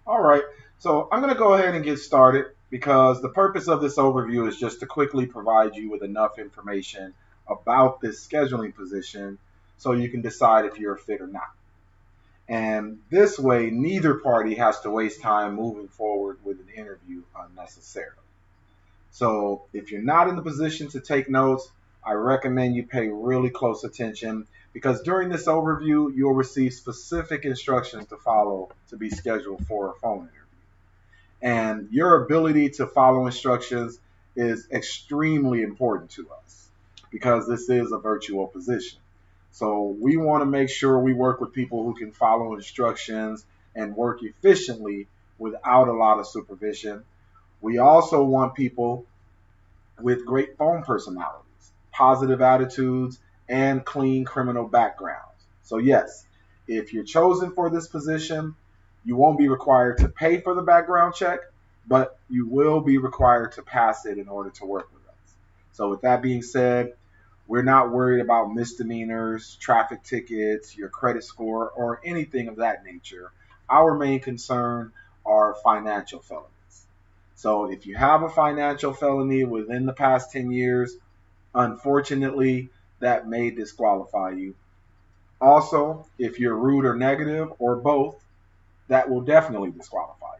All right, so I'm going to go ahead and get started because the purpose of this overview is just to quickly provide you with enough information about this scheduling position so you can decide if you're a fit or not. And this way, neither party has to waste time moving forward with an interview unnecessarily. So if you're not in the position to take notes, I recommend you pay really close attention because during this overview, you'll receive specific instructions to follow to be scheduled for a phone interview. And your ability to follow instructions is extremely important to us because this is a virtual position. So we want to make sure we work with people who can follow instructions and work efficiently without a lot of supervision. We also want people with great phone personalities, positive attitudes, and clean criminal backgrounds. So, yes, if you're chosen for this position, you won't be required to pay for the background check, but you will be required to pass it in order to work with us. So, with that being said, we're not worried about misdemeanors, traffic tickets, your credit score, or anything of that nature. Our main concern are financial felonies. So if you have a financial felony within the past 10 years, unfortunately, that may disqualify you. Also, if you're rude or negative or both, that will definitely disqualify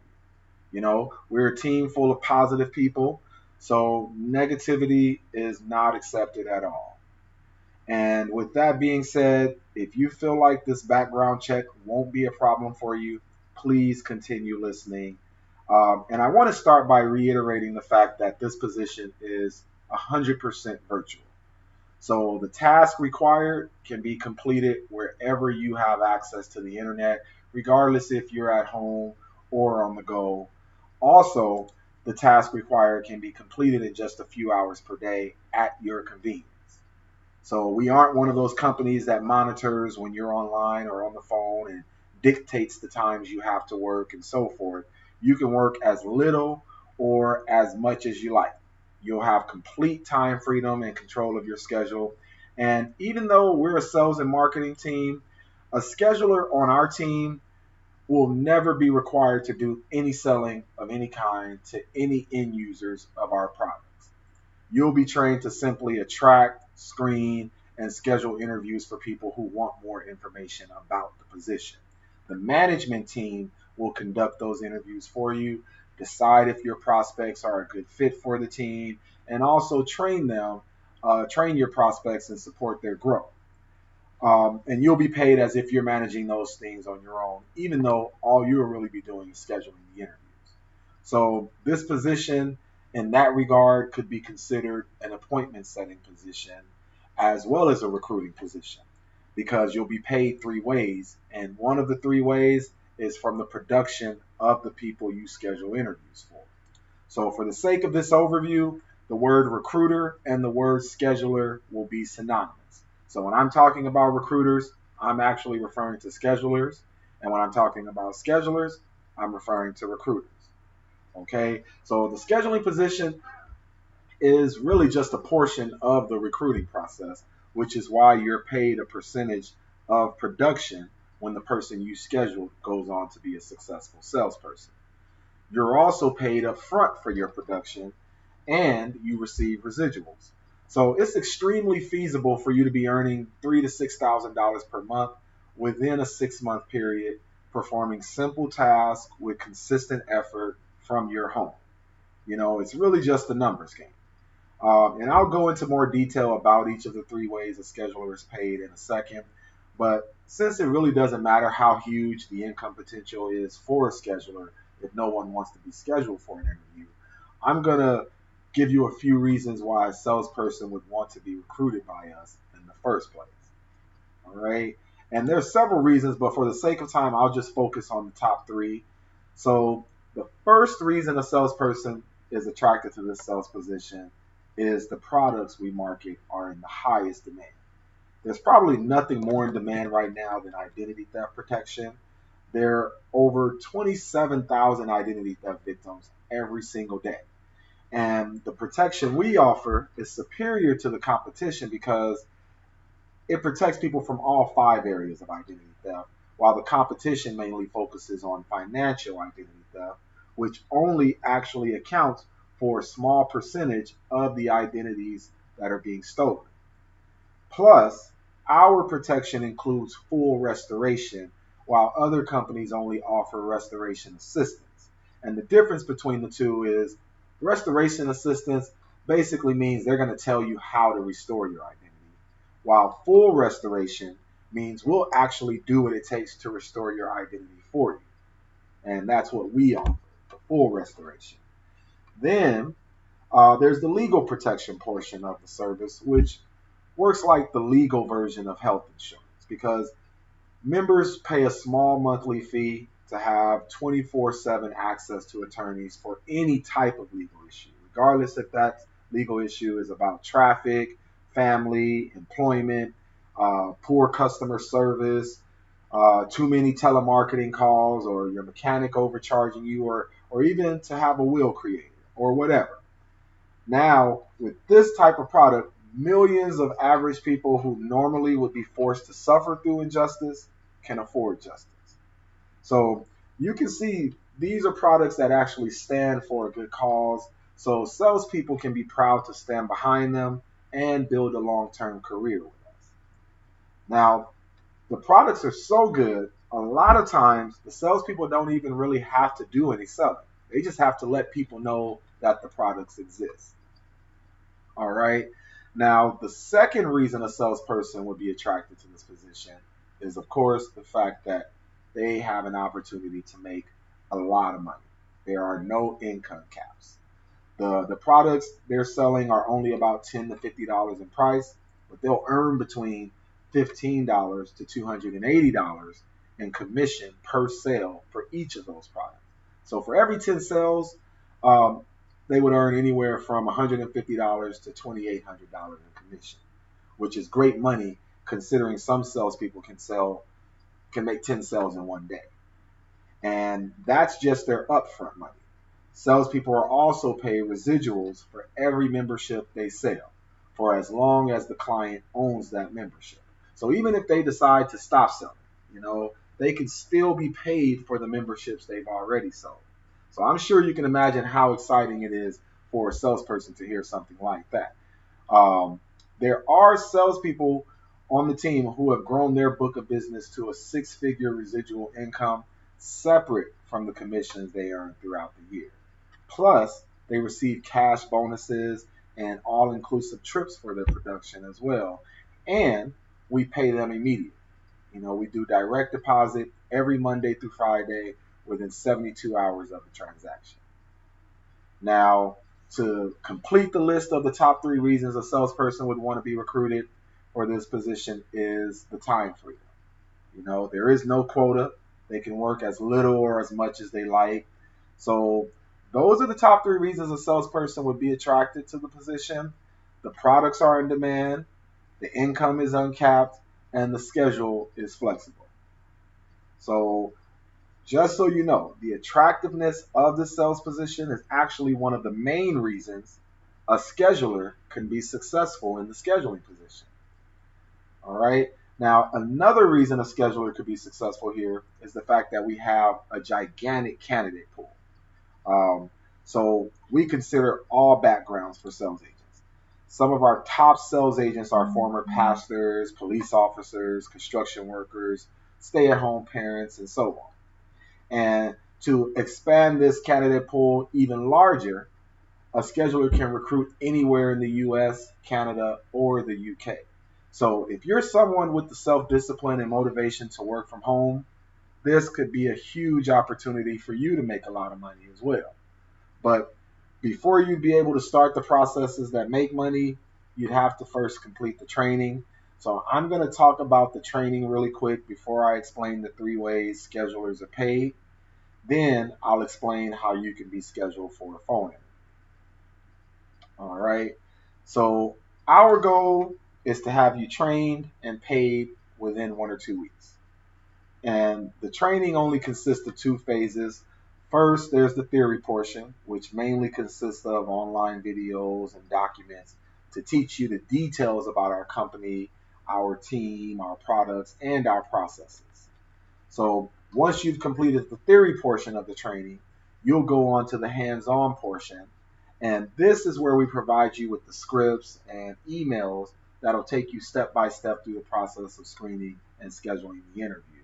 you. We're a team full of positive people, so negativity is not accepted at all. And with that being said, if you feel like this background check won't be a problem for you, please continue listening. And I want to start by reiterating the fact that this position is 100% virtual. So the task required can be completed wherever you have access to the internet, regardless if you're at home or on the go. Also, the task required can be completed in just a few hours per day at your convenience. So we aren't one of those companies that monitors when you're online or on the phone and dictates the times you have to work and so forth. You can work as little or as much as you like. You'll have complete time freedom and control of your schedule. And even though we're a sales and marketing team, a scheduler on our team will never be required to do any selling of any kind to any end users of our products. You'll be trained to simply attract, screen, and schedule interviews for people who want more information about the position. The management team will conduct those interviews for you, decide if your prospects are a good fit for the team, and also train your prospects and support their growth. And you'll be paid as if you're managing those things on your own, even though all you'll really be doing is scheduling the interviews. So this position, in that regard, could be considered an appointment setting position as well as a recruiting position because you'll be paid three ways. And one of the three ways is from the production of the people you schedule interviews for. So, for the sake of this overview, the word recruiter and the word scheduler will be synonymous. So, when I'm talking about recruiters, I'm actually referring to schedulers. And when I'm talking about schedulers, I'm referring to recruiters. Okay, so the scheduling position is really just a portion of the recruiting process, which is why you're paid a percentage of production when the person you scheduled goes on to be a successful salesperson. You're also paid up front for your production and you receive residuals. So it's extremely feasible for you to be earning $3,000 to $6,000 per month within a 6 month period, performing simple tasks with consistent effort from your home. It's really just a numbers game. And I'll go into more detail about each of the three ways a scheduler is paid in a second. But since it really doesn't matter how huge the income potential is for a scheduler, if no one wants to be scheduled for an interview, I'm going to give you a few reasons why a salesperson would want to be recruited by us in the first place. All right. And there's several reasons, but for the sake of time, I'll just focus on the top three. So the first reason a salesperson is attracted to this sales position is the products we market are in the highest demand. There's probably nothing more in demand right now than identity theft protection. There are over 27,000 identity theft victims every single day. And the protection we offer is superior to the competition because it protects people from all five areas of identity theft while the competition mainly focuses on financial identity theft, which only actually accounts for a small percentage of the identities that are being stolen. Plus, our protection includes full restoration, while other companies only offer restoration assistance. And the difference between the two is restoration assistance basically means they're going to tell you how to restore your identity, while full restoration means we'll actually do what it takes to restore your identity for you. And that's what we offer, the full restoration. Then there's the legal protection portion of the service, which works like the legal version of health insurance because members pay a small monthly fee to have 24/7 access to attorneys for any type of legal issue, regardless if that legal issue is about traffic, family, employment, poor customer service, too many telemarketing calls, or your mechanic overcharging you, or even to have a will created, or whatever. Now, with this type of product, millions of average people who normally would be forced to suffer through injustice can afford justice. So you can see these are products that actually stand for a good cause. So salespeople can be proud to stand behind them and build a long-term career with us. Now, the products are so good, a lot of times the salespeople don't even really have to do any selling. They just have to let people know that the products exist. All right. Now, the second reason a salesperson would be attracted to this position is, of course, the fact that they have an opportunity to make a lot of money. There are no income caps. The products they're selling are only about $10 to $50 in price, but they'll earn between $15 to $280 in commission per sale for each of those products. So for every 10 sales, um, they would earn anywhere from $150 to $2,800 in commission, which is great money considering some salespeople can make 10 sales in one day. And that's just their upfront money. Salespeople are also paid residuals for every membership they sell for as long as the client owns that membership. So even if they decide to stop selling, they can still be paid for the memberships they've already sold. So I'm sure you can imagine how exciting it is for a salesperson to hear something like that. There are salespeople on the team who have grown their book of business to a six-figure residual income separate from the commissions they earn throughout the year. Plus, they receive cash bonuses and all-inclusive trips for their production as well. And we pay them immediately. We do direct deposit every Monday through Friday within 72 hours of the transaction. Now, to complete the list of the top 3 reasons a salesperson would want to be recruited for this position is the time freedom. There is no quota. They can work as little or as much as they like. So those are the top 3 reasons a salesperson would be attracted to the position. The products are in demand, the income is uncapped, and the schedule is flexible. So just so you know, the attractiveness of the sales position is actually one of the main reasons a scheduler can be successful in the scheduling position. All right. Now, another reason a scheduler could be successful here is the fact that we have a gigantic candidate pool. So we consider all backgrounds for sales agents. Some of our top sales agents are former pastors, police officers, construction workers, stay-at-home parents, and so on. And to expand this candidate pool even larger, a scheduler can recruit anywhere in the US, Canada, or the UK. So if you're someone with the self-discipline and motivation to work from home, this could be a huge opportunity for you to make a lot of money as well. But before you'd be able to start the processes that make money, you'd have to first complete the training. So I'm going to talk about the training really quick before I explain the 3 ways schedulers are paid. Then I'll explain how you can be scheduled for a phone interview. All right. So our goal is to have you trained and paid within 1 or 2 weeks. And the training only consists of 2 phases. First, there's the theory portion, which mainly consists of online videos and documents to teach you the details about our company, our team, our products, and our processes. So once you've completed the theory portion of the training, you'll go on to the hands-on portion. And this is where we provide you with the scripts and emails that'll take you step by step through the process of screening and scheduling the interview.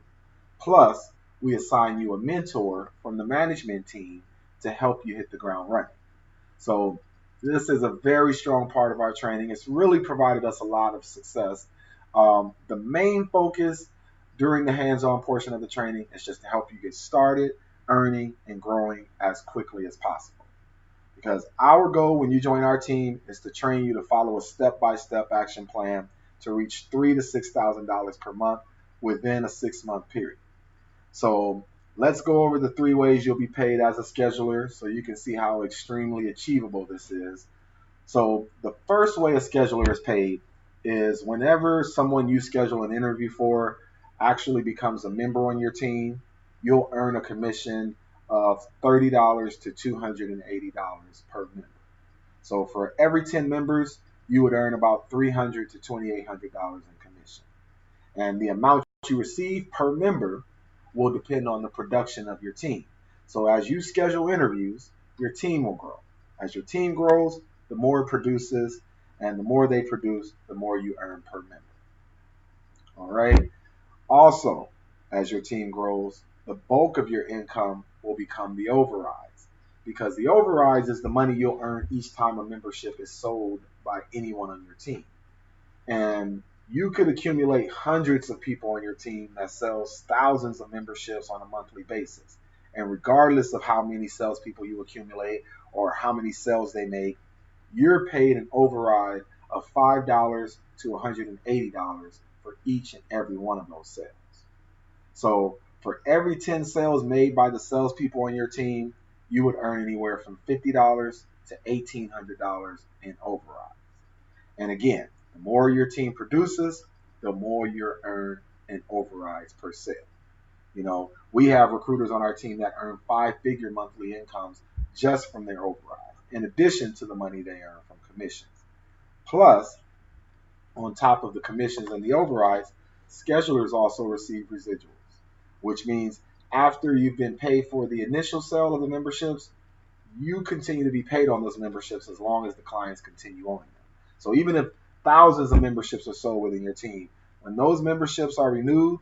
Plus, we assign you a mentor from the management team to help you hit the ground running. So this is a very strong part of our training. It's really provided us a lot of success. The main focus during the hands-on portion of the training is just to help you get started, earning, and growing as quickly as possible. Because our goal when you join our team is to train you to follow a step-by-step action plan to reach $3,000 to $6,000 per month within a 6-month period. So let's go over the 3 ways you'll be paid as a scheduler so you can see how extremely achievable this is. So the first way a scheduler is paid is whenever someone you schedule an interview for actually becomes a member on your team, you'll earn a commission of $30 to $280 per member. So for every 10 members, you would earn about $300 to $2,800 in commission. And the amount you receive per member will depend on the production of your team. So as you schedule interviews, your team will grow. As your team grows, the more it produces, and the more they produce, the more you earn per member. All right. Also, as your team grows, the bulk of your income will become the overrides, because the overrides is the money you'll earn each time a membership is sold by anyone on your team. And you could accumulate hundreds of people on your team that sells thousands of memberships on a monthly basis. And regardless of how many salespeople you accumulate or how many sales they make, you're paid an override of $5 to $180 for each and every one of those sales. So for every 10 sales made by the salespeople on your team, you would earn anywhere from $50 to $1,800 in overrides. And again, the more your team produces, the more you earn in overrides per sale. You know, we have recruiters on our team that earn 5-figure monthly incomes just from their overrides, in addition to the money they earn from commissions. Plus, on top of the commissions and the overrides, schedulers also receive residuals, which means after you've been paid for the initial sale of the memberships, you continue to be paid on those memberships as long as the clients continue owning them. So even if thousands of memberships are sold within your team, when those memberships are renewed,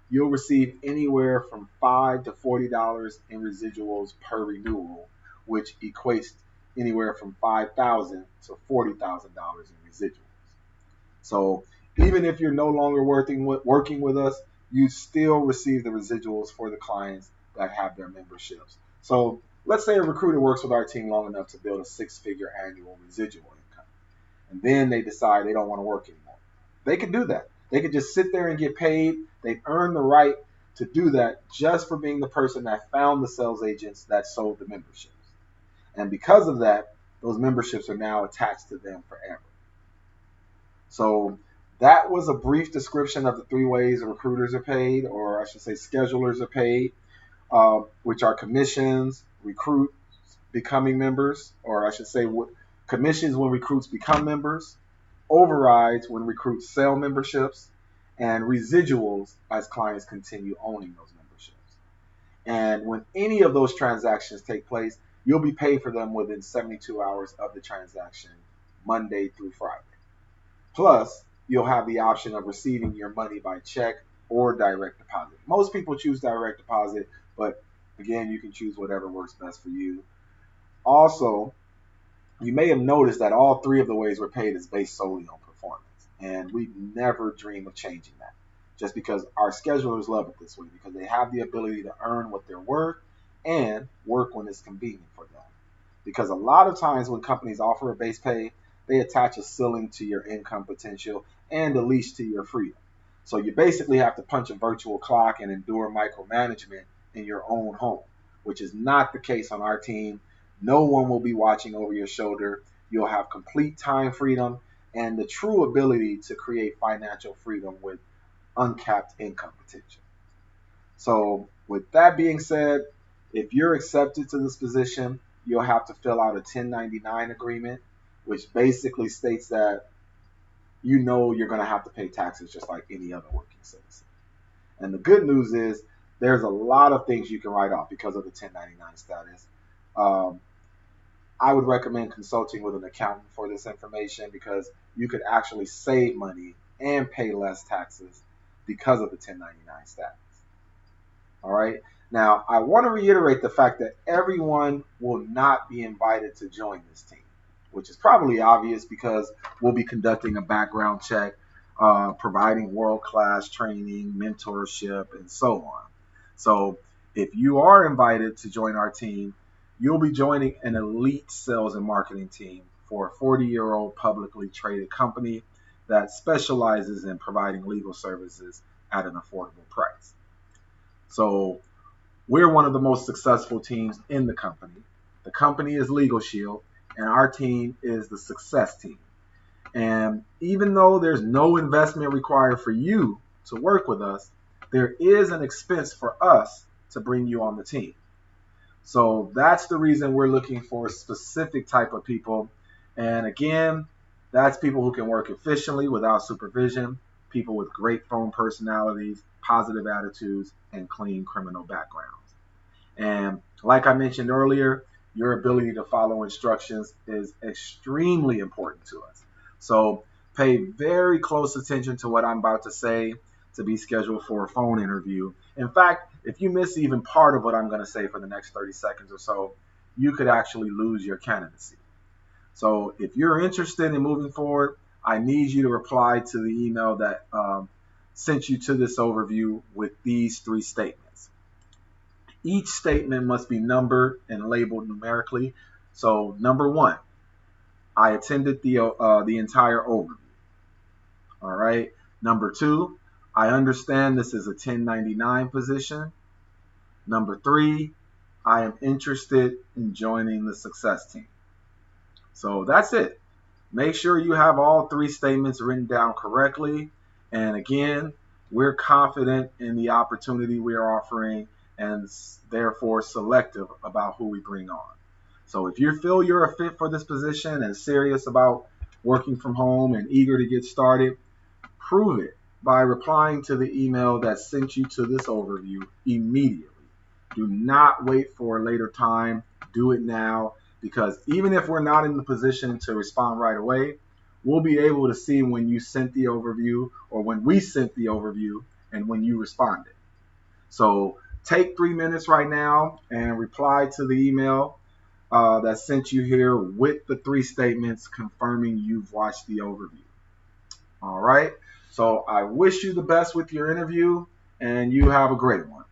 you'll receive anywhere from $5 to $40 in residuals per renewal, which equates anywhere from $5,000 to $40,000 in residuals. So even if you're no longer working with us, you still receive the residuals for the clients that have their memberships. So let's say a recruiter works with our team long enough to build a 6-figure annual residual income, and then they decide they don't want to work anymore. They could do that. They could just sit there and get paid. They've earned the right to do that just for being the person that found the sales agents that sold the memberships. And because of that, those memberships are now attached to them forever. So that was a brief description of the 3 ways recruiters are paid, or I should say schedulers are paid, which are commissions, recruits becoming members, or I should say commissions when recruits become members, overrides when recruits sell memberships, and residuals as clients continue owning those memberships. And when any of those transactions take place, you'll be paid for them within 72 hours of the transaction, Monday through Friday. Plus, you'll have the option of receiving your money by check or direct deposit. Most people choose direct deposit, but again, you can choose whatever works best for you. Also, you may have noticed that all 3 of the ways we're paid is based solely on performance, and we never dream of changing that, just because our schedulers love it this way, because they have the ability to earn what they're worth and work when it's convenient for them. Because a lot of times when companies offer a base pay, they attach a ceiling to your income potential and a leash to your freedom. So you basically have to punch a virtual clock and endure micromanagement in your own home, which is not the case on our team. No one will be watching over your shoulder. You'll have complete time freedom and the true ability to create financial freedom with uncapped income potential. So with that being said, if you're accepted to this position, you'll have to fill out a 1099 agreement, which basically states that you're going to have to pay taxes just like any other working citizen. And the good news is there's a lot of things you can write off because of the 1099 status. Um, I would recommend consulting with an accountant for this information because you could actually save money and pay less taxes because of the 1099 status. All right. Now, I want to reiterate the fact that everyone will not be invited to join this team, which is probably obvious because we'll be conducting a background check, providing world-class training, mentorship, and so on. So if you are invited to join our team, you'll be joining an elite sales and marketing team for a 40-year-old publicly traded company that specializes in providing legal services at an affordable price. So we're one of the most successful teams in the company. The company is Legal Shield, and our team is the Success Team. And even though there's no investment required for you to work with us, there is an expense for us to bring you on the team. So that's the reason we're looking for a specific type of people. And again, that's people who can work efficiently without supervision, people with great phone personalities, positive attitudes, and clean criminal backgrounds. And like I mentioned earlier, your ability to follow instructions is extremely important to us. So pay very close attention to what I'm about to say to be scheduled for a phone interview. In fact, if you miss even part of what I'm going to say for the next 30 seconds or so, you could actually lose your candidacy. So if you're interested in moving forward, I need you to reply to the email that sent you to this overview with these 3 statements. Each statement must be numbered and labeled numerically. So number 1, I attended the entire overview. All right. Number 2, I understand this is a 1099 position. Number 3, I am interested in joining the Success Team. So that's it. Make sure you have all 3 statements written down correctly. And again, we're confident in the opportunity we are offering and therefore selective about who we bring on. So if you feel you're a fit for this position and serious about working from home and eager to get started, prove it by replying to the email that sent you to this overview immediately. Do not wait for a later time. Do it now, because even if we're not in the position to respond right away, we'll be able to see when you sent the overview or when we sent the overview and when you responded. So take 3 minutes right now and reply to the email that sent you here with the 3 statements confirming you've watched the overview. All right. So I wish you the best with your interview, and you have a great one.